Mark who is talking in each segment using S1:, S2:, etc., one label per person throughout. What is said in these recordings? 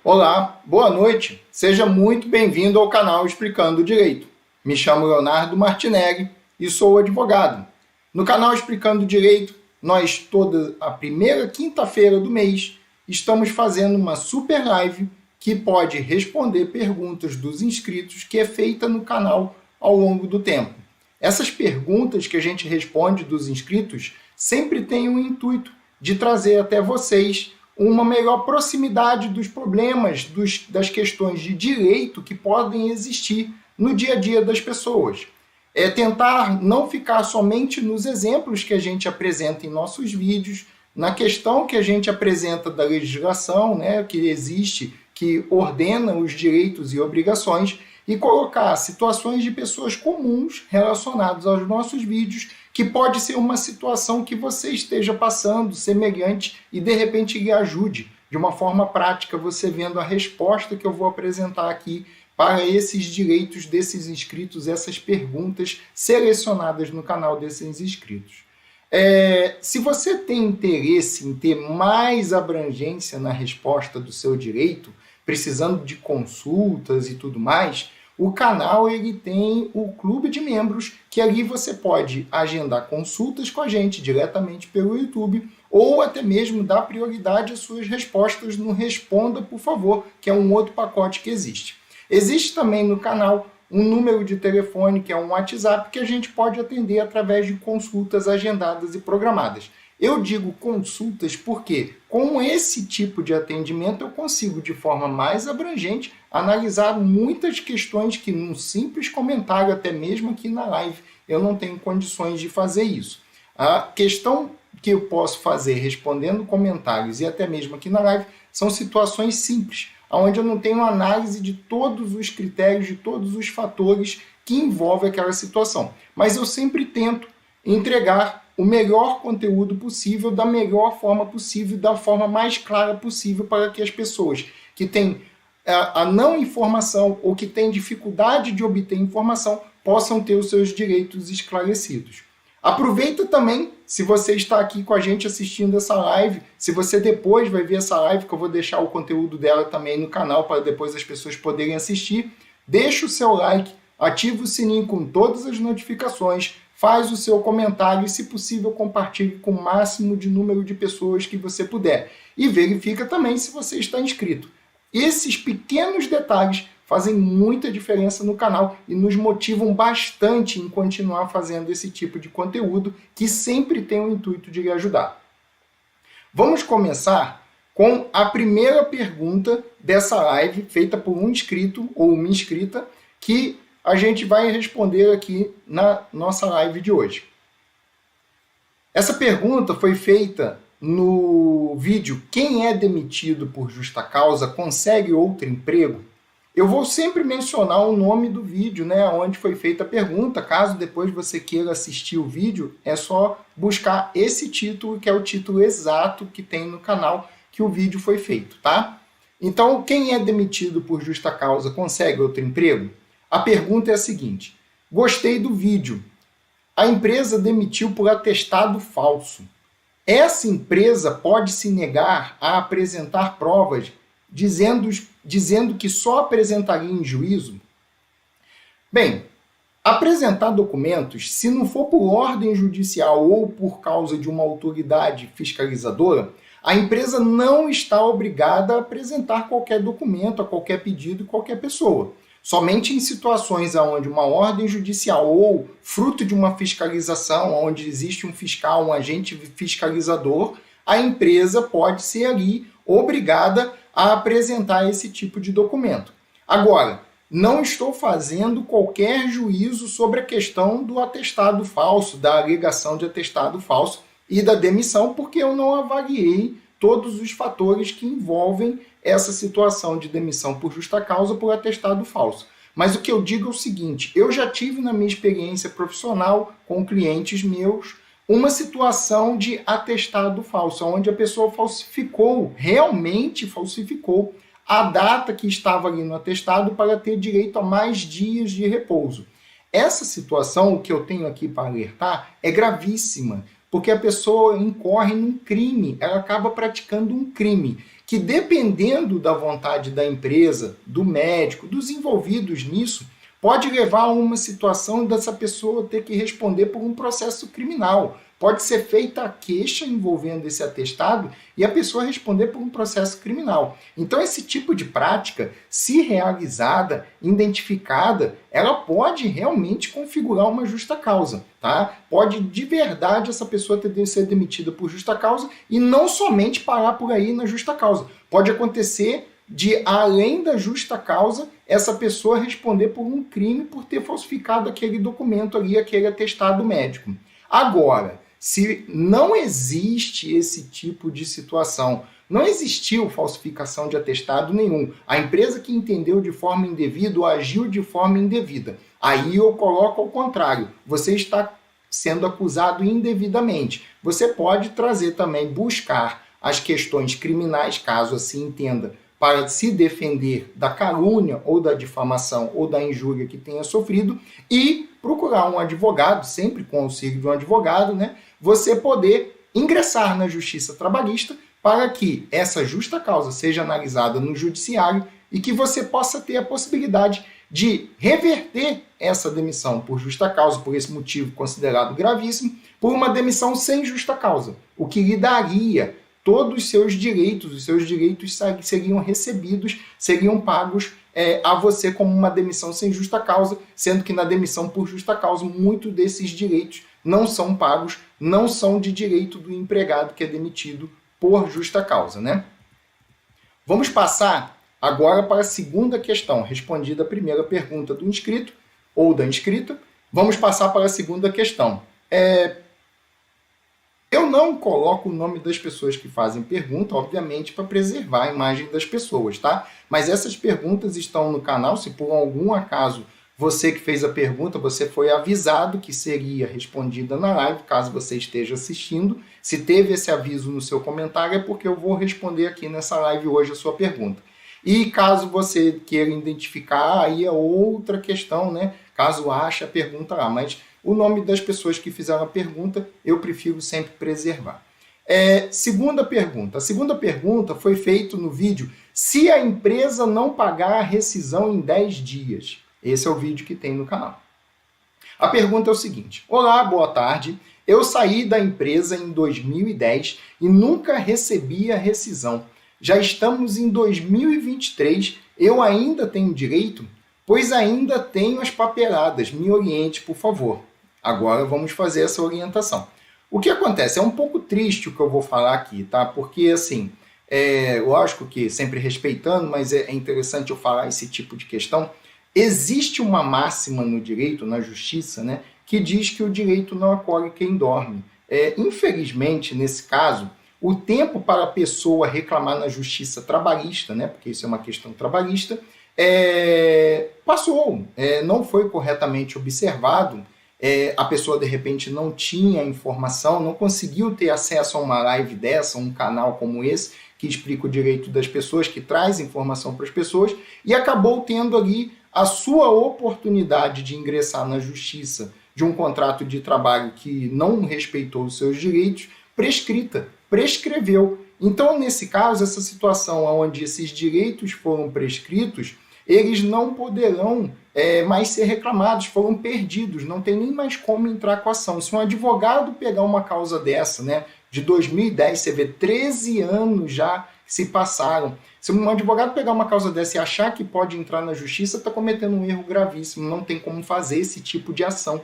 S1: Olá, boa noite. Seja muito bem-vindo ao canal Explicando Direito. Me chamo Leonardo Martinelli e sou advogado. No canal Explicando Direito, nós toda a primeira quinta-feira do mês estamos fazendo uma super live que pode responder perguntas dos inscritos que é feita no canal ao longo do tempo. Essas perguntas que a gente responde dos inscritos sempre tem o intuito de trazer até vocês uma melhor proximidade dos problemas, das questões de direito que podem existir no dia a dia das pessoas. É tentar não ficar somente nos exemplos que a gente apresenta em nossos vídeos, na questão que a gente apresenta da legislação, que existe, que ordena os direitos e obrigações, e colocar situações de pessoas comuns relacionadas aos nossos vídeos, que pode ser uma situação que você esteja passando, semelhante, e de repente lhe ajude, de uma forma prática, você vendo a resposta que eu vou apresentar aqui para esses direitos desses inscritos, essas perguntas selecionadas no canal desses inscritos. Se você tem interesse em ter mais abrangência na resposta do seu direito, precisando de consultas e tudo mais, o canal ele tem o clube de membros, que ali você pode agendar consultas com a gente diretamente pelo YouTube, ou até mesmo dar prioridade às suas respostas no Responda, por favor, que é um outro pacote que existe. Existe também no canal um número de telefone, que é um WhatsApp, que a gente pode atender através de consultas agendadas e programadas. Eu digo consultas porque, com esse tipo de atendimento, eu consigo, de forma mais abrangente, analisar muitas questões que, num simples comentário, até mesmo aqui na live, eu não tenho condições de fazer isso. A questão que eu posso fazer respondendo comentários e até mesmo aqui na live são situações simples, onde eu não tenho análise de todos os critérios, de todos os fatores que envolvem aquela situação. Mas eu sempre tento entregar o melhor conteúdo possível, da melhor forma possível, da forma mais clara possível, para que as pessoas que têm a não informação ou que têm dificuldade de obter informação possam ter os seus direitos esclarecidos. Aproveita também, se você está aqui com a gente assistindo essa live, se você depois vai ver essa live, que eu vou deixar o conteúdo dela também no canal para depois as pessoas poderem assistir, deixa o seu like, ativa o sininho com todas as notificações, faz o seu comentário e, se possível, compartilhe com o máximo de número de pessoas que você puder. E verifica também se você está inscrito. Esses pequenos detalhes fazem muita diferença no canal e nos motivam bastante em continuar fazendo esse tipo de conteúdo que sempre tem o intuito de lhe ajudar. Vamos começar com a primeira pergunta dessa live, feita por um inscrito ou uma inscrita, que a gente vai responder aqui na nossa live de hoje. Essa pergunta foi feita no vídeo Quem é demitido por justa causa consegue outro emprego? Eu vou sempre mencionar o nome do vídeo, onde foi feita a pergunta. Caso depois você queira assistir o vídeo, é só buscar esse título, que é o título exato que tem no canal que o vídeo foi feito, tá? Então, quem é demitido por justa causa consegue outro emprego? A pergunta é a seguinte: gostei do vídeo. A empresa demitiu por atestado falso. Essa empresa pode se negar a apresentar provas, dizendo que só apresentaria em juízo? Bem, apresentar documentos, se não for por ordem judicial ou por causa de uma autoridade fiscalizadora, a empresa não está obrigada a apresentar qualquer documento, a qualquer pedido de qualquer pessoa. Somente em situações onde uma ordem judicial ou fruto de uma fiscalização, onde existe um fiscal, um agente fiscalizador, a empresa pode ser ali obrigada a apresentar esse tipo de documento. Agora, não estou fazendo qualquer juízo sobre a questão do atestado falso, da alegação de atestado falso e da demissão, porque eu não avaliei todos os fatores que envolvem essa situação de demissão por justa causa por atestado falso. Mas o que eu digo é o seguinte: eu já tive na minha experiência profissional com clientes meus uma situação de atestado falso, onde a pessoa realmente falsificou a data que estava ali no atestado para ter direito a mais dias de repouso. Essa situação, o que eu tenho aqui para alertar, é gravíssima, porque a pessoa incorre num crime, ela acaba praticando um crime, que dependendo da vontade da empresa, do médico, dos envolvidos nisso, pode levar a uma situação dessa pessoa ter que responder por um processo criminal. Pode ser feita a queixa envolvendo esse atestado e a pessoa responder por um processo criminal. Então, esse tipo de prática, se realizada, identificada, ela pode realmente configurar uma justa causa, tá? Pode de verdade essa pessoa ser demitida por justa causa e não somente parar por aí na justa causa. Pode acontecer de, além da justa causa, essa pessoa responder por um crime por ter falsificado aquele documento ali, aquele atestado médico. Agora, se não existe esse tipo de situação, não existiu falsificação de atestado nenhum, a empresa que entendeu de forma indevida ou agiu de forma indevida, aí eu coloco ao contrário, você está sendo acusado indevidamente. Você pode trazer também, buscar as questões criminais, caso assim entenda, para se defender da calúnia ou da difamação ou da injúria que tenha sofrido e procurar um advogado, sempre com o auxílio de um advogado, né? Você poder ingressar na justiça trabalhista para que essa justa causa seja analisada no judiciário e que você possa ter a possibilidade de reverter essa demissão por justa causa, por esse motivo considerado gravíssimo, por uma demissão sem justa causa, o que lhe daria todos os seus direitos seriam recebidos, seriam pagos a você como uma demissão sem justa causa, sendo que na demissão por justa causa, muitos desses direitos não são pagos, não são de direito do empregado que é demitido por justa causa, né? Vamos passar agora para a segunda questão, respondida a primeira pergunta do inscrito ou da inscrita. Vamos passar para a segunda questão. Eu não coloco o nome das pessoas que fazem pergunta, obviamente, para preservar a imagem das pessoas, tá? Mas essas perguntas estão no canal. Se por algum acaso você que fez a pergunta, você foi avisado que seria respondida na live, caso você esteja assistindo. Se teve esse aviso no seu comentário, é porque eu vou responder aqui nessa live hoje a sua pergunta. E caso você queira identificar, aí é outra questão, né? Caso ache a pergunta lá, mas o nome das pessoas que fizeram a pergunta, eu prefiro sempre preservar. Segunda pergunta. A segunda pergunta foi feita no vídeo se a empresa não pagar a rescisão em 10 dias. Esse é o vídeo que tem no canal. A pergunta é o seguinte: olá, boa tarde. Eu saí da empresa em 2010 e nunca recebi a rescisão. Já estamos em 2023, eu ainda tenho direito? Pois ainda tenho as papeladas. Me oriente, por favor. Agora vamos fazer essa orientação. O que acontece? É um pouco triste o que eu vou falar aqui, tá? Porque, assim, lógico que sempre respeitando, mas é interessante eu falar esse tipo de questão. Existe uma máxima no direito, na justiça, né, que diz que o direito não acolhe quem dorme. Infelizmente, nesse caso, o tempo para a pessoa reclamar na justiça trabalhista, né, porque isso é uma questão trabalhista, passou, não foi corretamente observado. A pessoa de repente não tinha informação, não conseguiu ter acesso a uma live dessa, um canal como esse, que explica o direito das pessoas, que traz informação para as pessoas, e acabou tendo ali a sua oportunidade de ingressar na justiça de um contrato de trabalho que não respeitou os seus direitos, prescreveu. Então, nesse caso, essa situação onde esses direitos foram prescritos, eles não poderão mais ser reclamados, foram perdidos, não tem nem mais como entrar com a ação. Se um advogado pegar uma causa dessa, né, de 2010, você vê 13 anos já se passaram. Se um advogado pegar uma causa dessa e achar que pode entrar na justiça, está cometendo um erro gravíssimo, não tem como fazer esse tipo de ação,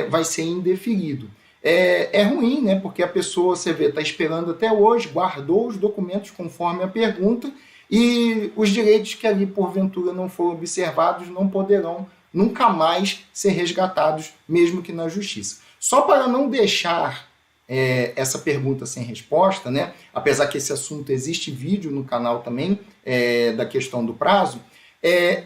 S1: vai ser indeferido. É ruim, né, porque a pessoa, você vê, está esperando até hoje, guardou os documentos conforme a pergunta, e os direitos que ali, porventura, não foram observados não poderão nunca mais ser resgatados, mesmo que na justiça. Só para não deixar essa pergunta sem resposta, né? Apesar que esse assunto existe vídeo no canal também, da questão do prazo,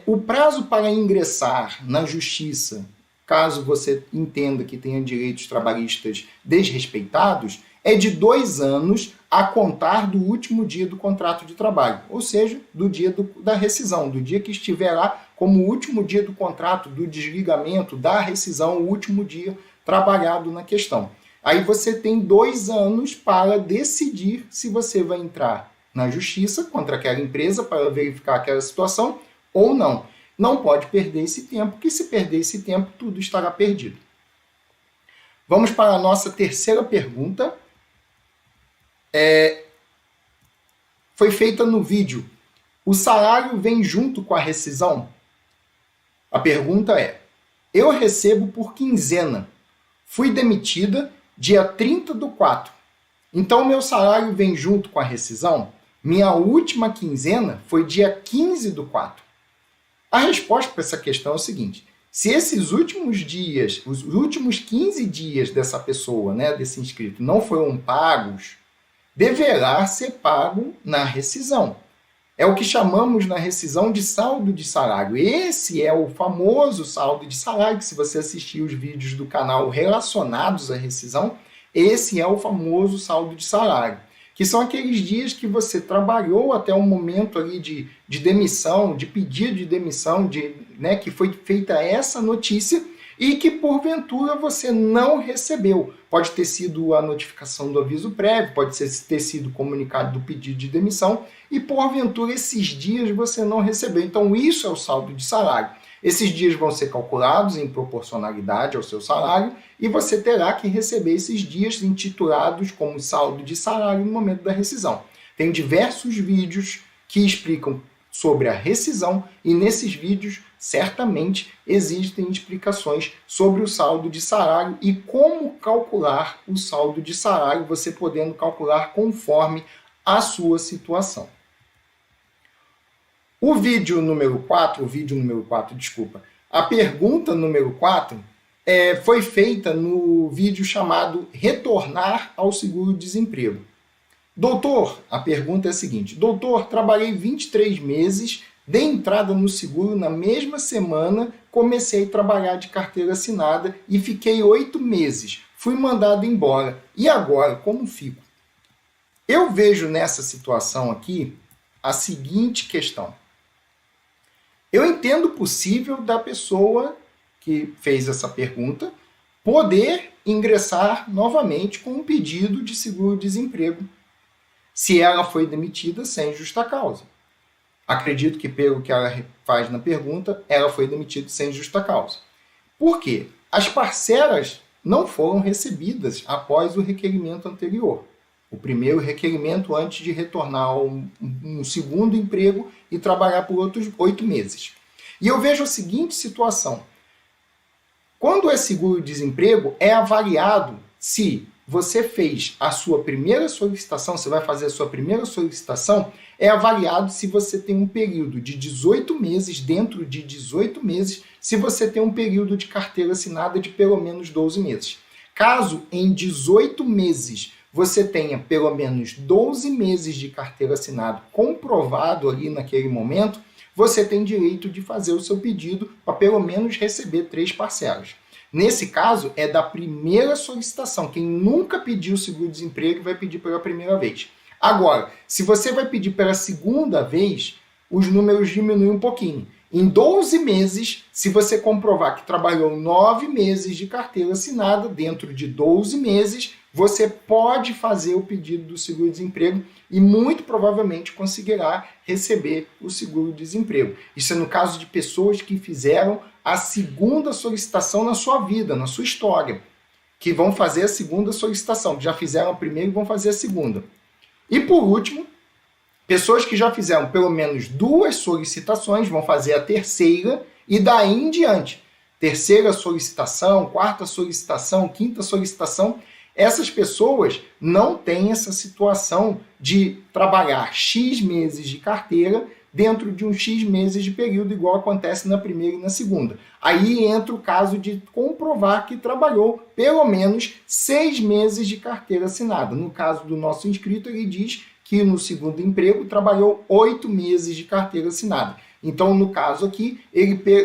S1: o prazo para ingressar na justiça, caso você entenda que tenha direitos trabalhistas desrespeitados, é de 2 anos a contar do último dia do contrato de trabalho, ou seja, do dia da rescisão, do dia que estiver lá como o último dia do contrato, do desligamento, da rescisão, o último dia trabalhado na questão. Aí você tem 2 anos para decidir se você vai entrar na justiça contra aquela empresa para verificar aquela situação ou não. Não pode perder esse tempo, porque se perder esse tempo, tudo estará perdido. Vamos para a nossa terceira pergunta. Foi feita no vídeo. O salário vem junto com a rescisão? A pergunta é: eu recebo por quinzena. Fui demitida dia 30/4. Então, meu salário vem junto com a rescisão? Minha última quinzena foi dia 15/4. A resposta para essa questão é o seguinte: se esses últimos dias, os últimos 15 dias dessa pessoa, desse inscrito, não foram pagos, deverá ser pago na rescisão. É o que chamamos na rescisão de saldo de salário. Esse é o famoso saldo de salário, que se você assistir os vídeos do canal relacionados à rescisão, esse é o famoso saldo de salário, que são aqueles dias que você trabalhou até o momento ali de demissão, de pedido de demissão, que foi feita essa notícia e que porventura você não recebeu. Pode ter sido a notificação do aviso prévio, pode ter sido comunicado do pedido de demissão e porventura esses dias você não recebeu. Então isso é o saldo de salário. Esses dias vão ser calculados em proporcionalidade ao seu salário e você terá que receber esses dias intitulados como saldo de salário no momento da rescisão. Tem diversos vídeos que explicam sobre a rescisão e nesses vídeos certamente existem explicações sobre o saldo de salário e como calcular o saldo de salário, você podendo calcular conforme a sua situação. O vídeo número 4, a pergunta número 4 foi feita no vídeo chamado Retornar ao Seguro-Desemprego. Doutor, a pergunta é a seguinte: doutor, trabalhei 23 meses, dei entrada no seguro na mesma semana, comecei a trabalhar de carteira assinada e fiquei 8 meses. Fui mandado embora. E agora, como fico? Eu vejo nessa situação aqui a seguinte questão. Eu entendo possível da pessoa que fez essa pergunta poder ingressar novamente com um pedido de seguro-desemprego, se ela foi demitida sem justa causa. Acredito que, pelo que ela faz na pergunta, ela foi demitida sem justa causa. Por quê? As parcelas não foram recebidas após o requerimento anterior. O primeiro requerimento antes de retornar a um segundo emprego e trabalhar por outros 8 meses. E eu vejo a seguinte situação. Quando é seguro-desemprego, é avaliado se você fez a sua primeira solicitação, você vai fazer a sua primeira solicitação, é avaliado se você tem um período de 18 meses, dentro de 18 meses, se você tem um período de carteira assinada de pelo menos 12 meses. Caso em 18 meses você tenha pelo menos 12 meses de carteira assinada comprovado ali naquele momento, você tem direito de fazer o seu pedido para pelo menos receber 3 parcelas. Nesse caso, é da primeira solicitação. Quem nunca pediu seguro-desemprego vai pedir pela primeira vez. Agora, se você vai pedir pela segunda vez, os números diminuem um pouquinho. Em 12 meses, se você comprovar que trabalhou 9 meses de carteira assinada, dentro de 12 meses, você pode fazer o pedido do seguro-desemprego e muito provavelmente conseguirá receber o seguro-desemprego. Isso é no caso de pessoas que fizeram a segunda solicitação na sua vida, na sua história, que vão fazer a segunda solicitação, que já fizeram a primeira e vão fazer a segunda. E por último, pessoas que já fizeram pelo menos 2 solicitações vão fazer a terceira e daí em diante. Terceira solicitação, quarta solicitação, quinta solicitação. Essas pessoas não têm essa situação de trabalhar X meses de carteira dentro de um X meses de período, igual acontece na primeira e na segunda. Aí entra o caso de comprovar que trabalhou pelo menos 6 meses de carteira assinada. No caso do nosso inscrito, ele diz que no segundo emprego trabalhou 8 meses de carteira assinada. Então, no caso aqui,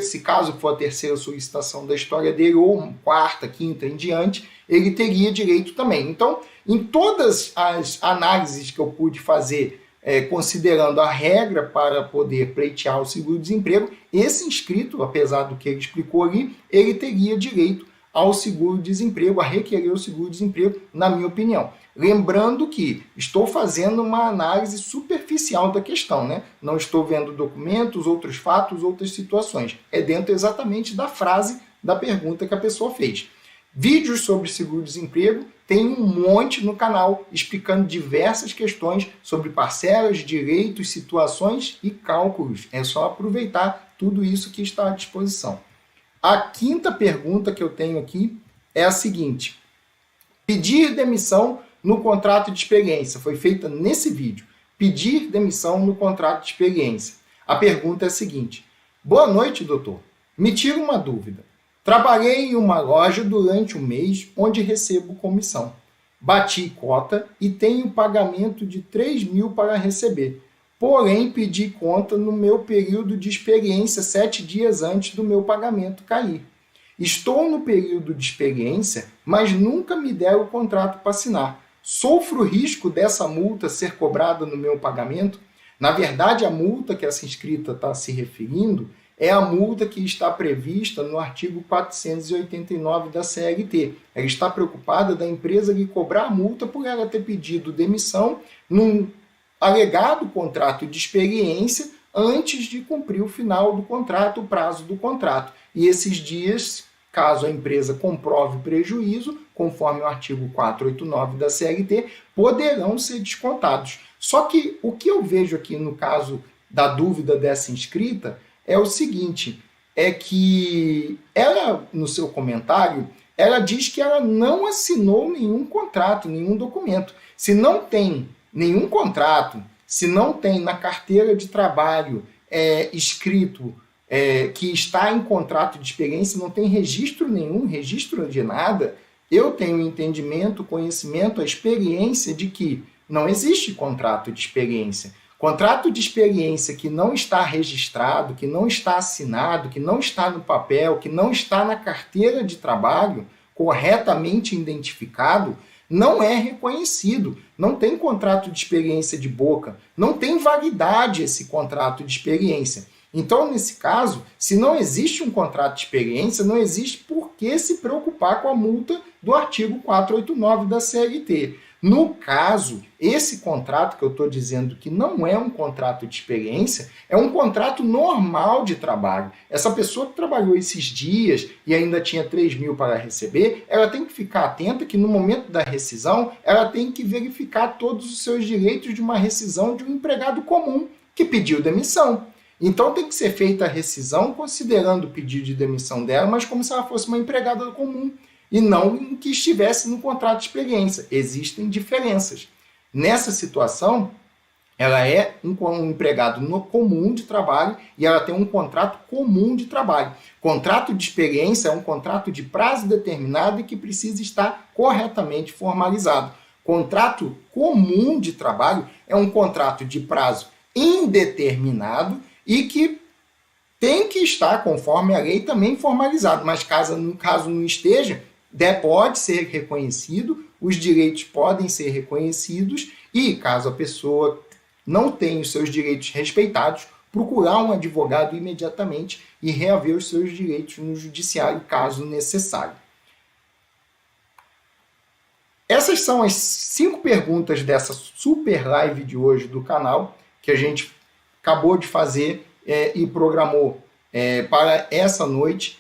S1: se caso for a terceira solicitação da história dele, ou quarta, quinta em diante, ele teria direito também. Então, em todas as análises que eu pude fazer, considerando a regra para poder pleitear o seguro-desemprego, esse inscrito, apesar do que ele explicou ali, ele teria direito ao seguro-desemprego, a requerer o seguro-desemprego, na minha opinião. Lembrando que estou fazendo uma análise superficial da questão, né? Não estou vendo documentos, outros fatos, outras situações. É dentro exatamente da frase da pergunta que a pessoa fez. Vídeos sobre seguro-desemprego tem um monte no canal, explicando diversas questões sobre parcelas, direitos, situações e cálculos. É só aproveitar tudo isso que está à disposição. A quinta pergunta que eu tenho aqui é a seguinte: pedir demissão no contrato de experiência. Foi feita nesse vídeo. Pedir demissão no contrato de experiência. A pergunta é a seguinte: boa noite, doutor. Me tira uma dúvida. Trabalhei em uma loja durante um mês onde recebo comissão. Bati cota e tenho pagamento de 3.000 para receber. Porém, pedi conta no meu período de experiência 7 dias antes do meu pagamento cair. Estou no período de experiência, mas nunca me deram o contrato para assinar. Sofro o risco dessa multa ser cobrada no meu pagamento? Na verdade, a multa que essa inscrita está se referindo é a multa que está prevista no artigo 489 da CLT. Ela está preocupada da empresa lhe cobrar a multa por ela ter pedido demissão num alegado contrato de experiência antes de cumprir o final do contrato, o prazo do contrato. E esses dias, caso a empresa comprove prejuízo, conforme o artigo 489 da CLT, poderão ser descontados. Só que o que eu vejo aqui no caso da dúvida dessa inscrita é o seguinte, é que ela, no seu comentário, ela diz que ela não assinou nenhum contrato, nenhum documento. Se não tem nenhum contrato, se não tem na carteira de trabalho escrito que está em contrato de experiência, não tem registro nenhum, registro de nada, eu tenho entendimento, conhecimento, a experiência de que não existe contrato de experiência. Contrato de experiência que não está registrado, que não está assinado, que não está no papel, que não está na carteira de trabalho, corretamente identificado, não é reconhecido. Não tem contrato de experiência de boca, não tem validade esse contrato de experiência. Então, nesse caso, se não existe um contrato de experiência, não existe por que se preocupar com a multa do artigo 489 da CLT. No caso, esse contrato que eu estou dizendo que não é um contrato de experiência, é um contrato normal de trabalho. Essa pessoa que trabalhou esses dias e ainda tinha 3.000 para receber, ela tem que ficar atenta que no momento da rescisão, ela tem que verificar todos os seus direitos de uma rescisão de um empregado comum que pediu demissão. Então tem que ser feita a rescisão considerando o pedido de demissão dela, mas como se ela fosse uma empregada comum, e não que estivesse no contrato de experiência. Existem diferenças. Nessa situação, ela é um empregado comum de trabalho e ela tem um contrato comum de trabalho. Contrato de experiência é um contrato de prazo determinado e que precisa estar corretamente formalizado. Contrato comum de trabalho é um contrato de prazo indeterminado e que tem que estar, conforme a lei, também formalizado. Mas caso não esteja, pode ser reconhecido, os direitos podem ser reconhecidos e, caso a pessoa não tenha os seus direitos respeitados, procurar um advogado imediatamente e reaver os seus direitos no judiciário, caso necessário. Essas são as 5 perguntas dessa super live de hoje do canal, que a gente acabou de fazer e programou para essa noite.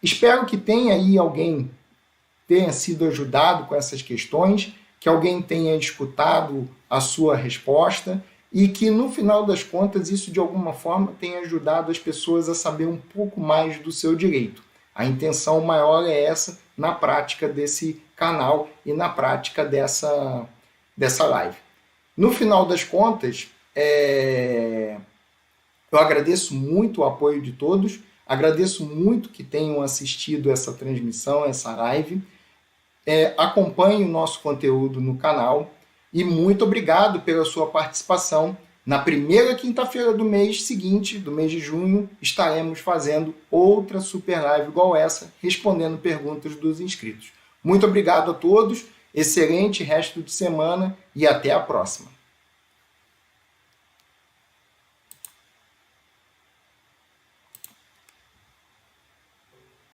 S1: Espero que alguém tenha sido ajudado com essas questões, que alguém tenha escutado a sua resposta e que, no final das contas, isso de alguma forma tenha ajudado as pessoas a saber um pouco mais do seu direito. A intenção maior é essa na prática desse canal e na prática dessa live. No final das contas, eu agradeço muito o apoio de todos. Agradeço muito que tenham assistido essa transmissão, essa live. Acompanhe o nosso conteúdo no canal e muito obrigado pela sua participação. Na primeira quinta-feira do mês seguinte, do mês de junho, estaremos fazendo outra super live igual essa, respondendo perguntas dos inscritos. Muito obrigado a todos, excelente resto de semana e até a próxima.